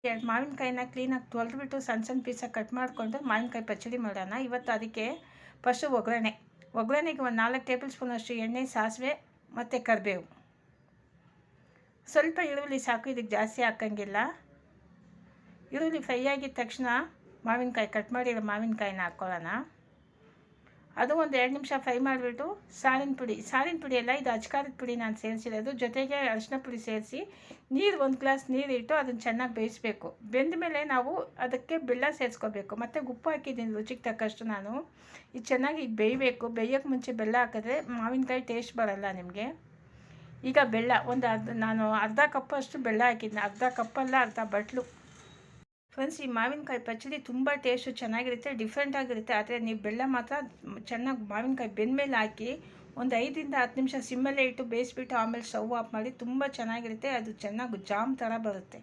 2 ಮಾವಿನಕಾಯಿನ ಕ್ಲೀನಾಗಿ ತೊಳೆದ್ಬಿಟ್ಟು ಸಣ್ಣ ಸಣ್ಣ ಪೀಸಾಗಿ ಕಟ್ ಮಾಡಿಕೊಂಡು ಮಾವಿನಕಾಯಿ ಪಚ್ಚಡಿ ಮಾಡೋಣ. ಇವತ್ತು ಅದಕ್ಕೆ ಫಸ್ಟು ಒಗ್ಗರಣೆಗೆ ಒಂದು 4 ಟೇಬಲ್ ಸ್ಪೂನಷ್ಟು ಎಣ್ಣೆ, ಸಾಸಿವೆ ಮತ್ತು ಕರಿಬೇವು, ಸ್ವಲ್ಪ ಈರುಳ್ಳಿ ಸಾಕು, ಇದಕ್ಕೆ ಜಾಸ್ತಿ ಹಾಕೋಂಗಿಲ್ಲ. ಈರುಳ್ಳಿ ಫ್ರೈ ಆಗಿದ ತಕ್ಷಣ ಮಾವಿನಕಾಯಿ ಕಟ್ ಮಾಡಿರೋ ಮಾವಿನಕಾಯಿನ ಹಾಕ್ಕೊಳ್ಳೋಣ. ಅದು ಒಂದು 2 ನಿಮಿಷ ಫ್ರೈ ಮಾಡಿಬಿಟ್ಟು ಸಾರಿನ ಪುಡಿ ಎಲ್ಲ ಇದು ಅಚ್ಕಾರದ ಪುಡಿ ನಾನು ಸೇರಿಸಿರೋದು, ಜೊತೆಗೆ ಅರಿಶಿನ ಪುಡಿ ಸೇರಿಸಿ ನೀರು 1 ಗ್ಲಾಸ್ ನೀರಿಟ್ಟು ಅದನ್ನು ಚೆನ್ನಾಗಿ ಬೇಯಿಸಬೇಕು. ಬೆಂದ ಮೇಲೆ ನಾವು ಅದಕ್ಕೆ ಬೆಲ್ಲ ಸೇರಿಸ್ಕೋಬೇಕು. ಮತ್ತು ಉಪ್ಪು ಹಾಕಿದ್ದೀನಿ ರುಚಿಗೆ ತಕ್ಕಷ್ಟು. ನಾನು ಇದು ಚೆನ್ನಾಗಿ ಬೇಯಬೇಕು. ಬೇಯೋಕ್ಕೆ ಮುಂಚೆ ಬೆಲ್ಲ ಹಾಕಿದ್ರೆ ಮಾವಿನಕಾಯಿ ಟೇಸ್ಟ್ ಬರೋಲ್ಲ ನಿಮಗೆ. ಈಗ ಬೆಲ್ಲ ನಾನು ಅರ್ಧ ಕಪ್ಪಷ್ಟು ಬೆಲ್ಲ ಹಾಕಿದ್ದೀನಿ, ಅರ್ಧ ಕಪ್ಪಲ್ಲ, ಅರ್ಧ ಬಟ್ಲು. ಫ್ರೆಂಡ್ಸ್, ಈ ಮಾವಿನಕಾಯಿ ಪಚ್ಚಡಿ ತುಂಬ ಟೇಸ್ಟು ಚೆನ್ನಾಗಿರುತ್ತೆ, ಡಿಫ್ರೆಂಟಾಗಿರುತ್ತೆ. ಆದರೆ ನೀವು ಬೆಲ್ಲ ಮಾತ್ರ ಚೆನ್ನಾಗಿ ಮಾವಿನಕಾಯಿ ಬೆಂದಮೇಲೆ ಹಾಕಿ ಒಂದು 5 ರಿಂದ 10 ನಿಮಿಷ ಸಿಮ್ಮಲ್ಲೇ ಇಟ್ಟು ಬೇಯಿಸ್ಬಿಟ್ಟು ಆಮೇಲೆ ಸ್ಟವ್ ಆಫ್ ಮಾಡಿ. ತುಂಬ ಚೆನ್ನಾಗಿರುತ್ತೆ, ಅದು ಚೆನ್ನಾಗಿ ಜಾಮ್ ಥರ ಬರುತ್ತೆ.